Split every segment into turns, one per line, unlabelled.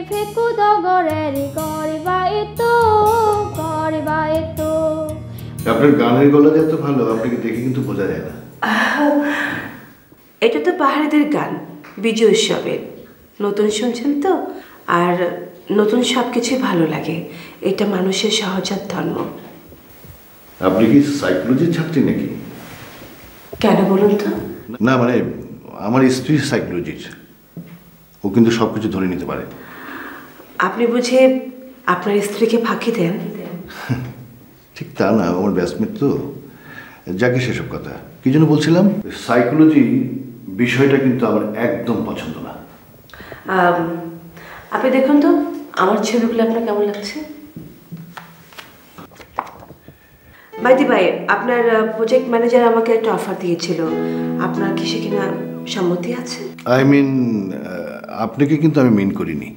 ফেকু দগরেরি করবা এতো
আপনার গানের গলা যে এত ভালো আপনাকে দেখে কিন্তু বোঝা যায় না।
এটা তো পাহাড়িদের গান, বিজয় উৎসবের নতুন শুনছেন তো, আর নতুন সব কিছুই ভালো লাগে, এটা মানুষের সহজাত ধর্ম।
আপনি কি সাইকোলজির ছাত্রী নাকি?
কেন বলুন তো?
না মানে আমার স্ত্রী সাইকোলজির, ও কিন্তু সব কিছু ধরে নিতে পারে।
আপনি বুঝে আপনার স্ত্রীকে ফাঁকি দেন?
ঠিক তা না, আমার ব্যাসমেট তো। যাকে সেসব কথা কি যেন বলছিলাম, সাইকোলজি বিষয়টা কিন্তু আমার একদম পছন্দ না।
আপনি দেখুন তো আমার ছবিগুলো আপনার কেমন লাগছে। বাইদি ভাই, আপনার প্রজেক্ট ম্যানেজার আমাকে একটা অফার দিয়েছিল, আপনার কি সেখানে সম্মতি আছে?
আই মিন আপনাকে কিন্তু আমি মিন করিনি,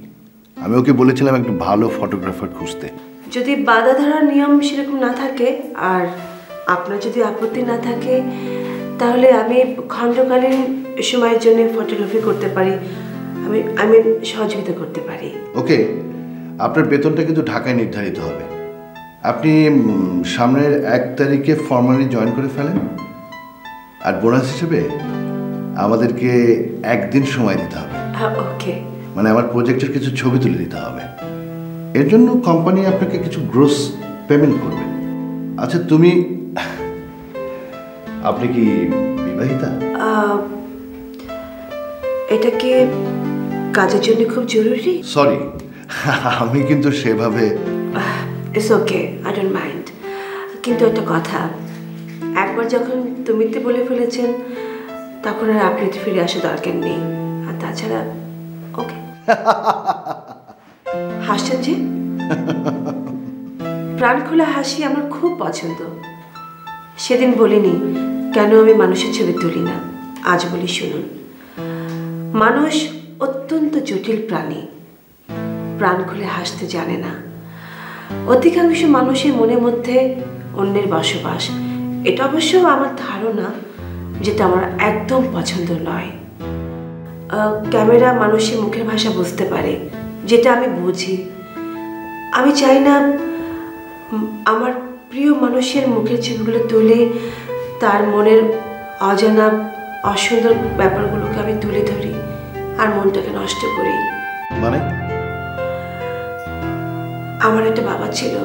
আমি ওকে বলেছিলাম একটা ভালো ফটোগ্রাফার খুঁজতে।
যদি বাধা ধরার নিয়ম সেরকম না থাকে আর আপনার যদি আপত্তি না থাকে, তাহলে আমি খণ্ডকালীন সময়ের জন্য ফটোগ্রাফি করতে পারি, আমি সহযোগিতা করতে পারি।
ওকে, আপনার বেতনটা কিন্তু ঢাকায় নির্ধারিত হবে। আপনি সামনের 1 তারিখে ফর্মালি জয়েন করে ফেলেন, আর বোনাস হিসেবে আমাদেরকে 1 দিন সময় দিতে হবে।
ওকে,
মানে আমার প্রজেক্টের কিছু ছবি তুলে দিতে হবে, এর জন্য কোম্পানি আপনাকে কিছু গ্রোস পেমেন্ট করবে। আচ্ছা আপনি কি বিবাহিতা?
এটা কি কাজের জন্য খুব জরুরি?
সরি, আমি কিন্তু সেভাবে।
It's okay, I don't mind. কিন্তু একটা কথা, একবার যখন তুমিতে বলে ফেলেছেন তখন আর আপনিতে ফিরে আসা দরকার নেই। আর তাছাড়া ওকে। হাসছেন যে? প্রাণ খোলা হাসি আমার খুব পছন্দ। সেদিন বলিনি কেন আমি মানুষের ছবি তুলি না, আজ বলি শুনুন। মানুষ অত্যন্ত জটিল প্রাণী, প্রাণ খুলে হাসতে জানে না। অধিকাংশ মানুষের মনের মধ্যে অন্যের বসবাস, এটা অবশ্য আমার ধারণা, যেটা আমার একদম পছন্দ নয়। ক্যামেরা মানুষের মুখের ভাষা বুঝতে পারে, যেটা আমি বুঝি। আমি চাই না আমার প্রিয় মানুষের মুখের ছবিগুলো তুলে তার মনের অজানা অসুন্দর ব্যাপারগুলোকে আমি তুলে ধরি আর মনটাকে নষ্ট করি।
মানে?
আমার একটা বাবা ছিল,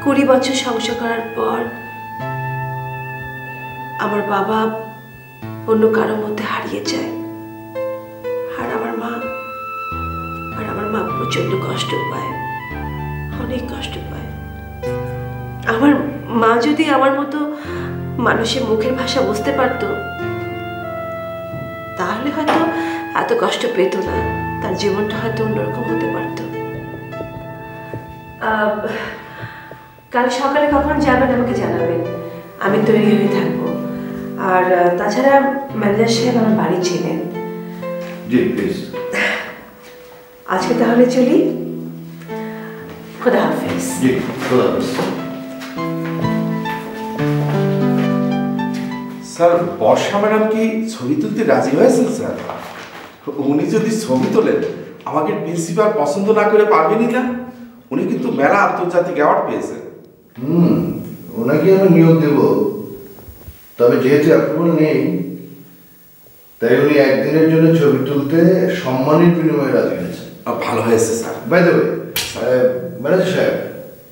20 বছর সংসার করার পর আমার বাবা অন্য কারোর মধ্যে হারিয়ে যায়। আর আমার মা প্রচন্ড কষ্ট পায়, অনেক কষ্ট পায়। আমার মা যদি আমার মতো মানুষের মুখের ভাষা বুঝতে পারতো, তাহলে হয়তো এত কষ্ট পেত না, তার জীবনটা হয়তো অন্যরকম হতে পারত। কাল সকালে কখন যাবেন আমাকে জানাবেন, আমি তৈরি হয়ে থাকবো। আর তাছাড়া ম্যানেজার সাহেব আমার বাড়ি ছিলেন।
জি প্লিজ।
আজকে তাহলে চলি, খোদা হাফেজ।
জি খোদা হাফেজ।
স্যার, বর্ষা ম্যাডাম কি ছবি তুলতে রাজি হয়েছেন? স্যার, উনি যদি ছবি তোলেন আমাকে প্রিন্সিপাল পছন্দ না করে পারবেনই না। উনি কিন্তু মেলা আন্তর্জাতিক অ্যাওয়ার্ড পেয়েছেন।
ওনাকে আমি নিয়োগ দেব, তবে যেহেতু অ্যাপ্রুভাল নেই, তাই উনি 1 দিনের জন্য ছবি তুলতে সম্মানের বিনিময়ে রাজি হয়েছেন।
ভালো হয়েছে sir.
By the way, manager সাহেব,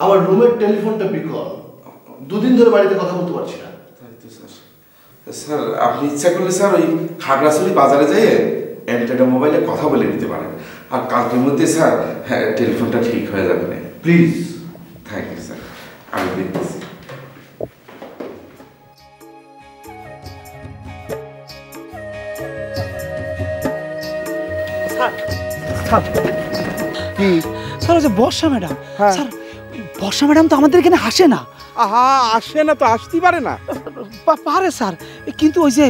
আমার রুমের টেলিফোনটা বিকল, 2 দিন ধরে বাড়িতে কথা বলতে পারছি না।
স্যার, আপনি ইচ্ছা করলে স্যার ওই খাগড়াছড়ি বাজারে যেয়ে অ্যান্টেনা মোবাইলে কথা বলে নিতে পারেন, আর কালকের মধ্যে স্যার টেলিফোনটা ঠিক হয়ে যাবে না।
প্লিজ।
থ্যাংক ইউ স্যার, আমি দেখতেছি।
কি স্যার, ওই যে বর্ষা ম্যাডাম, স্যার বর্ষা ম্যাডাম তো আমাদের এখানে আসে না।
আহা, আসে না তো আসতেই পারে না?
পারে স্যার, কিন্তু ওই যে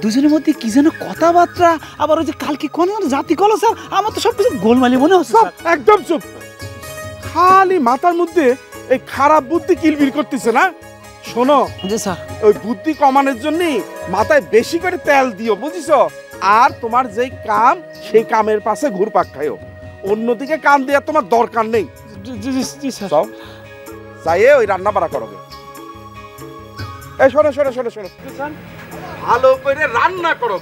দুজনের মধ্যে কি যেন কথাবার্তা, আবার ওই যে কালকে কোন জাতি কল স্যার, আমার তো সবকিছু গোলমালি মনে হচ্ছে।
একদম চুপ, খালি মাথার মধ্যে এই খারাপ বুদ্ধি কিলবিল করতেছে না। শোনো
জি স্যার,
ওই বুদ্ধি কমানোর জন্য মাথায় বেশি করে তেল দিও, বুঝিছো? আর তোমার যেই কাম সেই কামের পাশে ঘুরপাক খাইও। অন্যদিকে কান দেওয়ার তোমার দরকার নেই।
জি স্যার।
সব যাইয়ে ওই রান্না বাড়া করবে। এই শোনো শোনো শোনো শোনো, ভালো করে রান্না করো।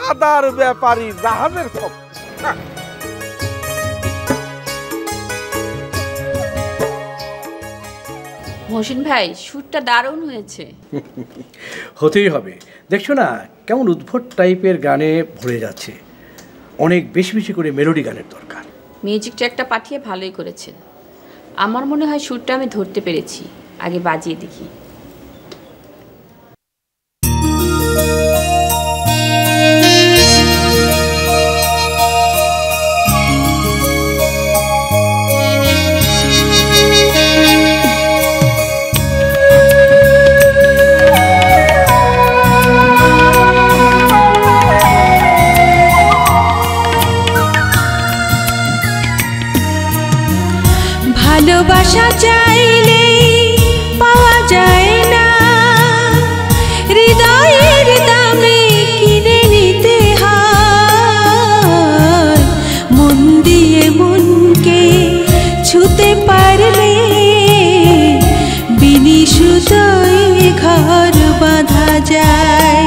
আদার ব্যাপারী জাহাজের সব।
মহসিন ভাই, শ্যুটটা দারুণ হয়েছে।
হতেই হবে, দেখছো না কেমন উদ্ভট টাইপের গানে ভরে যাচ্ছে। অনেক বেশি বেশি করে মেলোডি গানের দরকার।
মিউজিকটা একটা পাঠিয়ে ভালোই করেছেন। আমার মনে হয় শ্যুটটা আমি ধরতে পেরেছি, আগে বাজিয়ে দেখি।
ভালোবাসা চাইলে পাওয়া যায় না, হৃদয়ের দামে কিনে নিতে হয়। মন দিয়ে মনকে ছুতে পারলে বিনি সুতোয় ঘর বাঁধা যায়।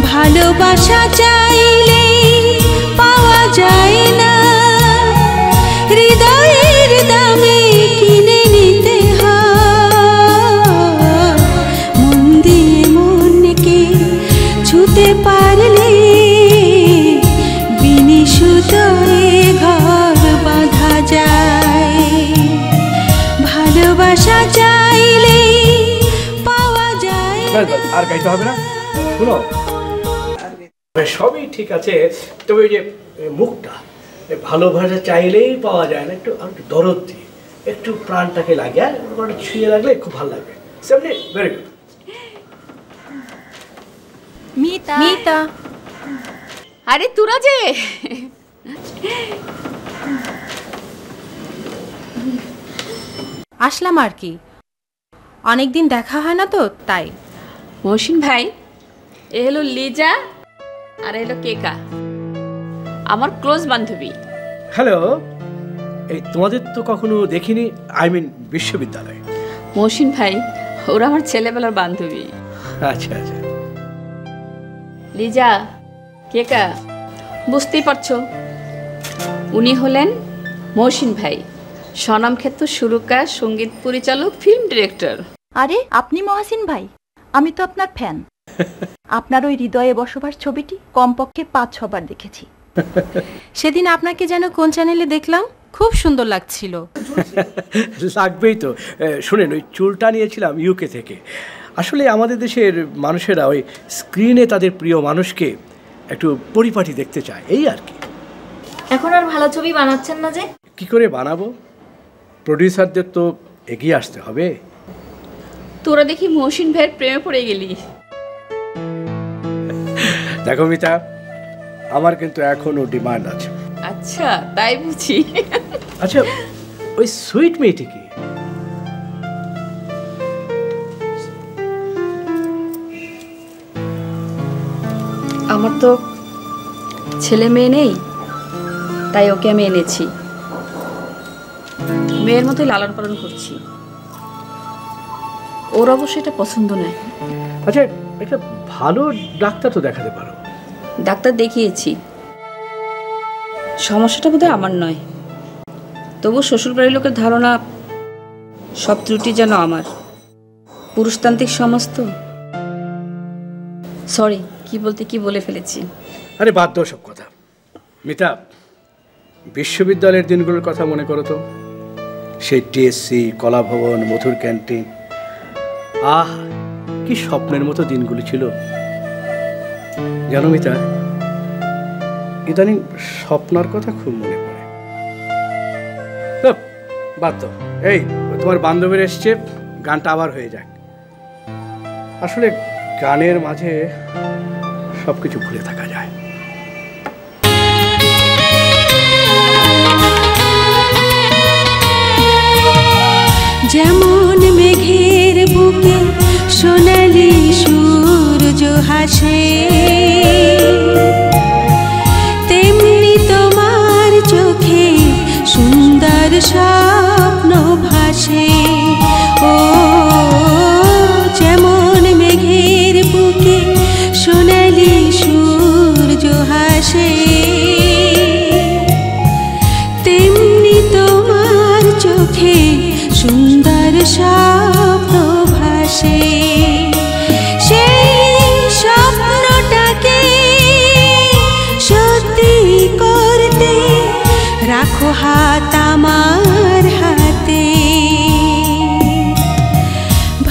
ভালোবাসা চাইলে পাওয়া যায় না, হৃদয়ের দামে কিনে নিতে হয়। মন দিয়ে মনকে ছুতে পারলে বিনি সুতোয় ঘর বাঁধা যায়। ভালোবাসা চাইলে পাওয়া যায়।
আর গাইতে হবে না, শুনো সবই ঠিক আছে, তবে ওই যে মুখটা ভালোবাসা চাইলেই পাওয়া যায় না, একটু একটু দরদ দিয়ে একটু প্রাণটাকে লাগে, ছুঁয়ে লাগলে খুব ভালো লাগবে। Very good.
মিতা মিতা,
আরে তোরা যে
আসলাম আর কি, অনেকদিন দেখা হয় না তো তাই।
মহসিন ভাই, এ হলো লিজা আর এলো কেকা, আমার ক্লোজ বান্ধবী।
হ্যালো, এই তোমাদের তো কখনো দেখিনি, আই মিন বিশ্ববিদ্যালয়ে।
মহসিন ভাই, ওরা আমার ছেলেবেলার বান্ধবী।
আচ্ছা আচ্ছা।
লিজা, কেকা, বুঝতেই পারছো, উনি হলেন মহসিন ভাই, স্বনামখ্যাত সুরকার, সঙ্গীত পরিচালক, ফিল্ম ডিরেক্টর।
আরে আপনি মহসিন ভাই, আমি তো আপনার ফ্যান। আপনার ওই হৃদয়ে বসবাস ছবিটি কমপক্ষে 5-6 বার দেখেছি।
সেদিন আপনাকে যেন কোন চ্যানেলে দেখলাম, খুব সুন্দর লাগছিল।
লাগবেই তো। শুনেন, ওই চুলটা নিয়েছিলাম ইউকে থেকে। আসলে আমাদের দেশের মানুষেরা ওই স্ক্রিনে তাদের প্রিয় মানুষকে একটু পরিপাটি দেখতে চায়, এই আর কি।
এখন আর ভালো ছবি বানাচ্ছেন না যে?
কি করে বানাবো? প্রডিউসারদের তো এগিয়ে আসতে হবে।
তোরা দেখি মহসিন ভাইয়ের প্রেমে পড়ে গেলি।
দেখো মিতা, আমার কিন্তু এখনো ডিমান্ড আছে।
আচ্ছা, তাই বুঝি।
আচ্ছা, ওই সুইট মেয়েটি কি?
আমার তো ছেলে মেয়ে নেই, তাই ওকে আমি এনেছি। মেয়ের মতোই লালন পালন করছি। ওর অবশ্য এটা পছন্দ নয়।
আচ্ছা, একটা ভালো ডাক্তার তো দেখাতে পারো।
ডাক্তার দেখিয়েছি, সমস্যাটা বোধহয় আমার নয়। তবু শ্বশুরবাড়ির লোকের ধারণা সব ত্রুটি যেন আমার। পুরুষতান্ত্রিক সমাজ তো। সরি, কি বলতে কি বলে ফেলেছি।
আরে বাদ দাও সব কথা। মিতা, বিশ্ববিদ্যালয়ের দিনগুলোর কথা মনে করো তো। সেই টিএসসি, কলাভবন, মধুর ক্যান্টিন, আহ কি স্বপ্নের মতো দিনগুলো ছিল। জানো মিতা, ইদানিং স্বপ্নার কথা খুব মনে পড়ে। বাদ দাও। এই তোমার বান্ধবীর এসছে, গানটা আবার হয়ে যাক। আসলে গানের মাঝে সবকিছু ভুলে থাকা যায়।
যেমন মেঘের বুকে সোনালি সূর্য হাসে,
হাত আমার হাতে,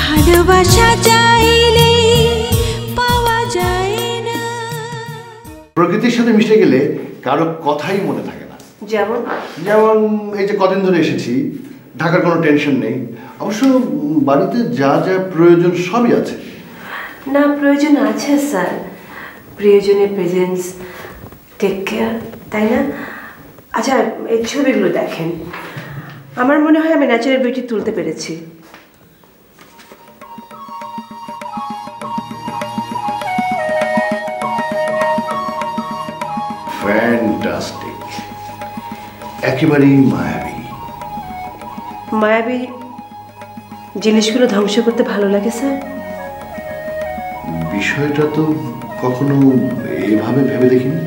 ভালোবাসা চাইলে পাওয়া যায় না।
প্রকৃতির সাথে মিশে গেলে কারো কথাই মনে থাকে না।
যেমন
যেমন এই যে কদিন ধরে এসেছি, ঢাকার কোনো টেনশন নেই। অবশ্য বাড়িতে যা যা প্রয়োজন সবই আছে।
না, প্রয়োজন আছে স্যার, প্রয়োজনে প্রেজেন্স, টেক কেয়ার, তাই না? আচ্ছা, এই ছবিগুলো দেখেন, আমার মনে হয় আমি ন্যাচারাল বিউটি তুলতে পেরেছি।
ফ্যান্টাস্টিক, একেবারেই মায়াবী।
মায়াবী জিনিসগুলো ধ্বংস করতে ভালো লাগে স্যার?
বিষয়টা তো কখনো এভাবে ভেবে দেখিনি।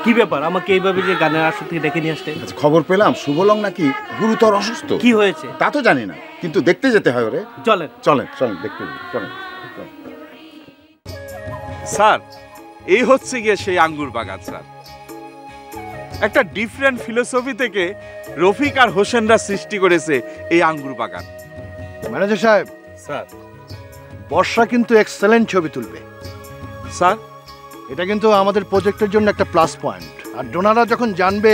কি ব্যাপার, আমাকে এইভাবে যে গানের আসর থেকে ডেকে নিয়ে আসলেন?
খবর পেলাম শুভলং নাকি গুরুতর অসুস্থ।
কি হয়েছে
তা তো জানি না, কিন্তু দেখতে যেতে হয় ওরে।
চলেন
চলেন চলেন দেখতে চলেন।
স্যার, এই হচ্ছে গিয়ে সেই আঙ্গুর বাগান স্যার। একটা ডিফারেন্ট ফিলোসফি থেকে রফিক আর হোসেনরা সৃষ্টি করেছে এই আঙ্গুর বাগান।
ম্যানেজার সাহেব,
স্যার
বর্ষা কিন্তু এক্সেলেন্ট ছবি তুলবে
স্যার।
এটা কিন্তু আমাদের প্রজেক্টের জন্য একটা প্লাস পয়েন্ট। আর ডোনাররা যখন জানবে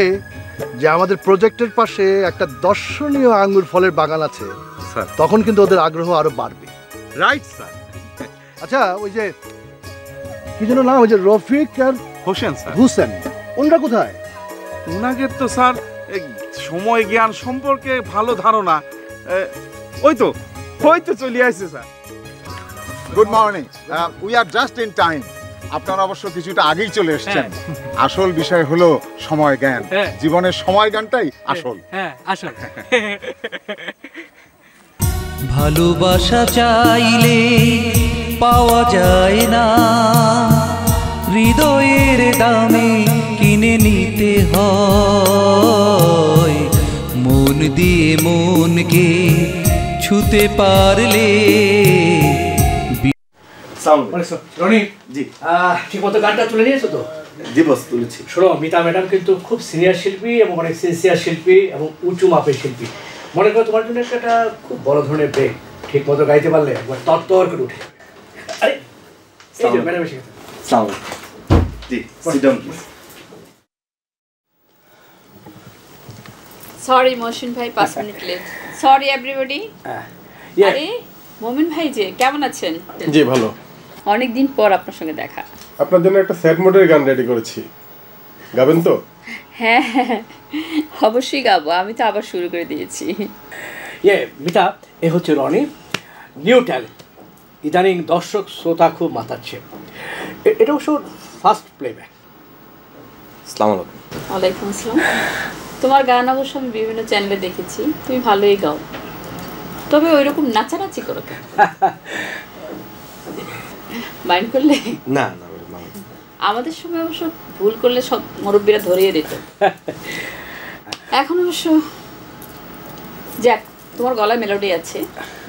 যে আমাদের প্রজেক্টের পাশে একটা দর্শনীয় আঙ্গুর ফলের বাগান আছে,
স্যার
তখন কিন্তু ওদের আগ্রহ আরো বাড়বে।
Right sir.
আচ্ছা, ওই যে কি যেন নাম, ওই যে রফিক আর
হোসেন স্যার,
হুসেন, ওনারা কোথায়?
ওনাকে তো স্যার সময় জ্ঞান সম্পর্কে ভালো ধারণা। ওই তো চলে আসছে sir.
Good morning, we are just in time. আপনারা অবশ্য কিছুটা আগেই চলে এসেছেন। আসল বিষয় হলো সময় জ্ঞান। জীবনের সময় জ্ঞানটাই আসল।
আসল।
ভালোবাসা চাইলে পাওয়া যায় না, হৃদয়ের দামে কিনে নিতে হয়। মন দিয়ে মনকে ছুতে পারলে।
রনি জি, ঠিক মতো গানটা তুলে নিয়েছো তো?
জি বস, তুলেছি।
শোনো, মিতা ম্যাডাম কিন্তু খুব সিনিয়র শিল্পী এবং অনেক সিনসিয়ার শিল্পী এবং উঁচু মাপের শিল্পী। মনে করো তোমার জন্য একটা খুব বড় ধরনের ব্রেক। ঠিক মতো গাইতে পারলে একবার তরতর করে উঠে। আরে এই যে ম্যাডাম এসে গেছে।
আসসালামু আলাইকুম। জি, sit down please.
Sorry Mohsin ভাই, 5 মিনিট লেট। Sorry everybody. আরে মোমিন ভাই যে কেমন আছেন?
জি ভালো।
অনেক দিন পর আপনার সঙ্গে দেখা।
আপনার জন্য একটা স্যাড মোডের গান রেডি করেছি, গাবেন তো?
হ্যাঁ অবশ্যই গাবো, আমি তো আবার শুরু করে দিয়েছি।
মিতা, এ হচ্ছে রনি, নিউ ট্যালেন্ট। ইদানিং দর্শক শ্রোতা খুব মাতাচ্ছে। এটা অবশ্য ফার্স্ট প্লেব্যাক।
আসসালামু আলাইকুম।
ওয়ালাইকুম আসসালাম। তোমার গান অবশ্য আমি বিভিন্ন চ্যানেলে দেখেছি, তুমি ভালোই গাও, তবে ওই রকম নাচানাচি করো কেন? মাইন্ড করলে?
না,
আমাদের সময় অবশ্য ভুল করলে সব মুরব্বীরা ধরিয়ে দিত। এখন অবশ্য যাক, তোমার গলায় মেলোডি আছে।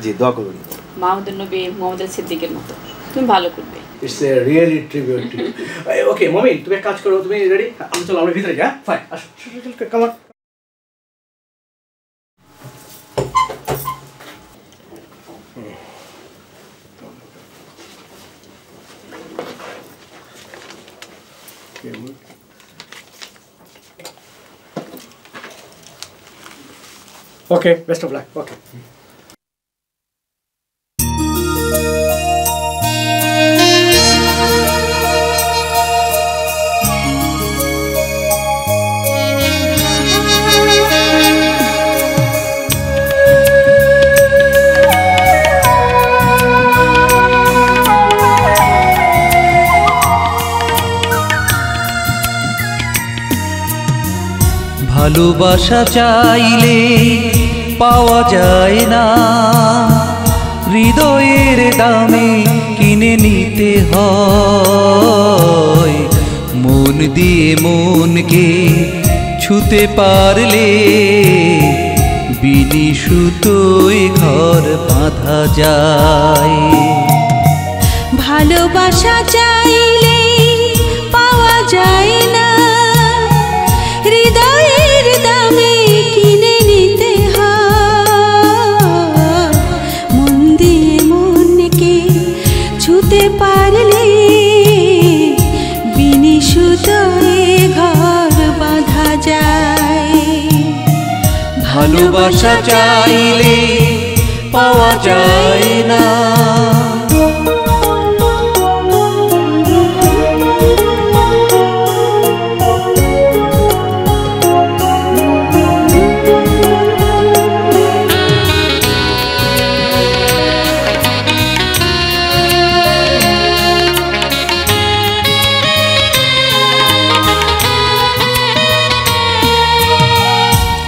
জি, দোয়া করুন।
মাহমুদুর নবী, মোহাম্মদ সিদ্দিকের মতো তুমি ভালো করবে।
It's a really tribute to you. Okay Momin, তুমি এক কাজ করো, তুমি রেডি? আমি চলো, আমরা ভিতরে যাই। ফাইন, আসো, come on. Okay, best of luck. Okay.
ভালোবাসা চাইলে পাওয়া যায় না, হৃদয়ের দামে কিনে নিতে হয়। মন দিয়ে মনকে ছুতে পারলে বিনি সুতোয় ঘর বাঁধা যায়।
ভালোবাসা চাইলে পাওয়া যায় না, হৃদয়ের দামে কিনে নিতে হয়। মন দিয়ে মনকে ছুতে পারলে বিনি সুতোয় ঘর বাঁধা যায়।
ভালোবাসা চাইলে পাওয়া যায় না।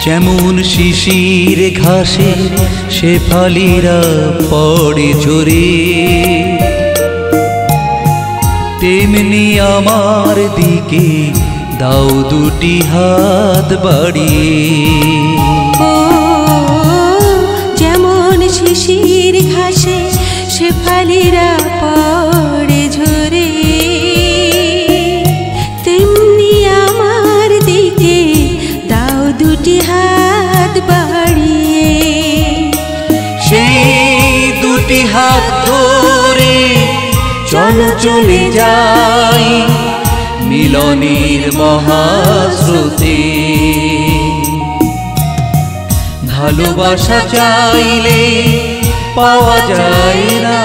যেমন শিশির ঘাসে শেফালিরা পড়ে ঝরে, তেমনি আমার দিকে দাও দুটি হাত বাড়িয়ে।
ও যেমন শিশির ঘাসে শেফালিরা পড়ে ঝরে, তেমনি আমার দিকে দাও দুটি হাত বাড়িয়ে।
সেই দুটি হাত ধরে চলো চলে যাই মিলনের মহাস্রোতে। ভালোবাসা চাইলে পাওয়া যায় না।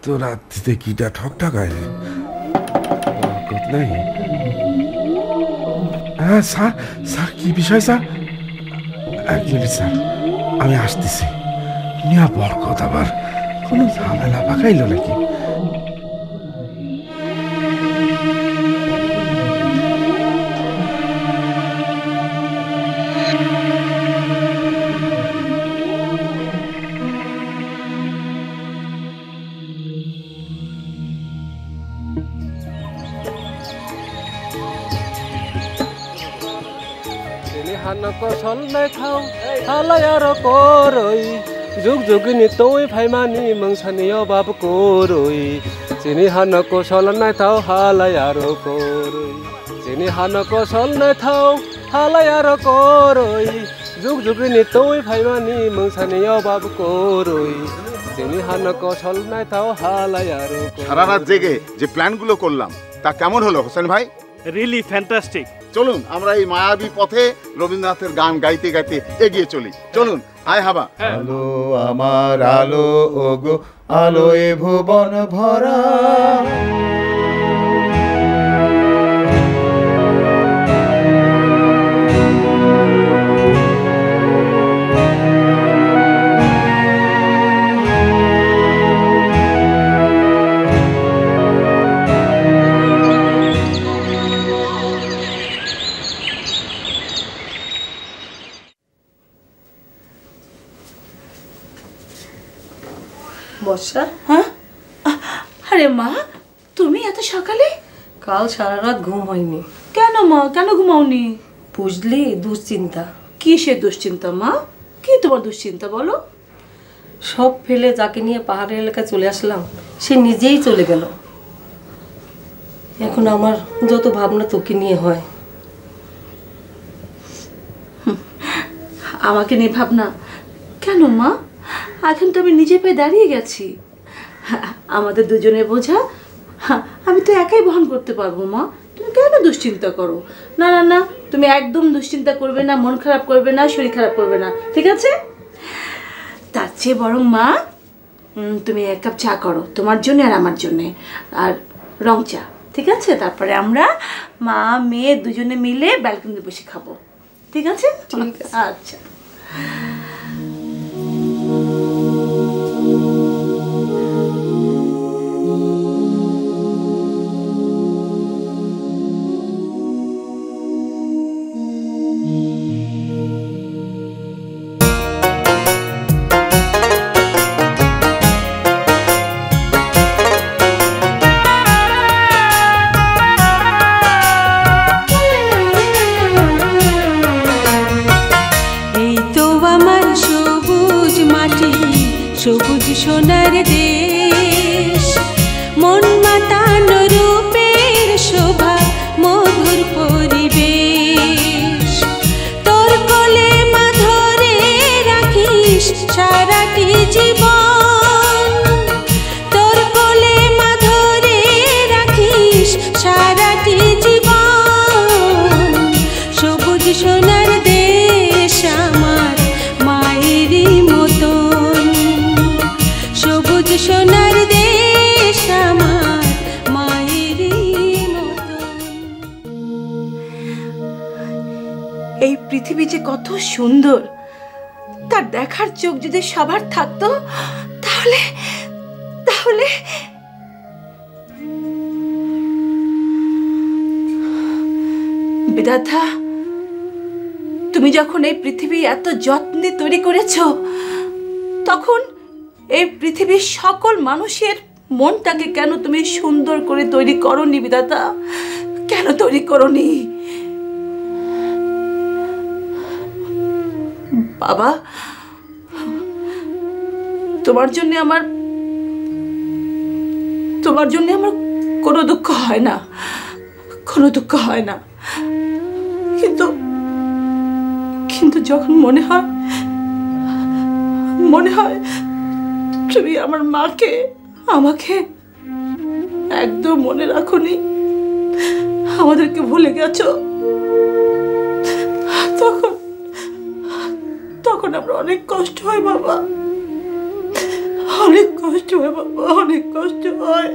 তো রাত্রিতে কিটা ঠকঠকায় বরকত নাই।
হ্যাঁ স্যার, স্যার কি বিষয় স্যার? এক মিনিট স্যার, আমি আসতেছি। মিয়া বরকত আবার কোনো ঝামেলা পাকাইল নাকি?
কৌশল নাই থাও হালাই আর করই যুগ যুগিনী তুই ভাইমানি মংসানি অভাব করই চিনি হান কৌশল নাই থাও হালাই আর করই চিনি হান কৌশল নাই থাও হালাই আর করই যুগ যুগিনী তুই ভাইমানি মংসানি অভাব করই চিনি হান কৌশল নাই থাও হালাই আর
সারা রাত জেগে যে প্ল্যানগুলো করলাম তা কেমন হলো হোসেন ভাই?
Really fantastic.
চলুন আমরা এই মায়াবী পথে রবীন্দ্রনাথের গান গাইতে গাইতে এগিয়ে চলি। চলুন আয় হাবা।
আলো আমার আলো ওগো আলো এ ভুবন ভরা
বর্ষা। হ্যাঁ, আরে মা তুমি এত সকালে? কাল সারা রাত ঘুম হয়নি। কেন মা, কেন ঘুমাওনি? বুঝলি, দুশ্চিন্তা। কিসের দুশ্চিন্তা মা? কি তোমার দুশ্চিন্তা বলো? সব ফেলে যাকে নিয়ে পাহাড়ের এলাকায় চলে আসলাম সে নিজেই চলে গেল। এখন আমার যত ভাবনা তোকে নিয়ে হয়। আমাকে নিয়ে ভাবনা কেন মা? এখন তো আমি নিজে পায়ে দাঁড়িয়ে গেছি। আমাদের দুজনের বোঝা আমি তো একাই বহন করতে পারবো মা। তুমি কেন দুশ্চিন্তা করো? না না না, তুমি একদম দুশ্চিন্তা করবে না, মন খারাপ করবে না, শরীর খারাপ করবে না, ঠিক আছে? তার চেয়ে বরং মা তুমি এক কাপ চা করো তোমার জন্য আর আমার জন্যে, আর রং চা, ঠিক আছে? তারপরে আমরা মা মেয়ে দুজনে মিলে ব্যালকনিতে বসে খাবো, ঠিক আছে? আচ্ছা।
সবুজ সোনার দেশ, মন মাতানো রূপের শোভা, মধুর পরিবেশ। তোর কোলে মা ধরে রাখিস সারাটি জীবন, তোর কোলে মা ধরে রাখিস সারাটি জীবন। সবুজ সোনার দেশ আমার মায়েরই মতন, সবুজ সোনার দেশ আমার মায়েরই মতন।
এই পৃথিবী যে কত সুন্দর, তার দেখার চোখ যদি সবার থাকতো তাহলে তাহলে বিধাতা, তুমি যখন এই পৃথিবী এত যত্নে তৈরি করেছো, তখন এই পৃথিবীর সকল মানুষের মনটাকে কেন তুমি সুন্দর করে তৈরি করোনি বিধাতা? কেন তৈরি করোনি? বাবা, তোমার জন্য আমার কোনো দুঃখ হয় না, কোনো দুঃখ হয় না, কিন্তু কিন্তু যখন মনে হয় তুমি আমার মাকে আমাকে একদম মনে রাখোনি, আমাদেরকে ভুলে গেছো, তখন আমরা অনেক কষ্ট হয় বাবা, অনেক কষ্ট হয় বাবা, অনেক কষ্ট হয়।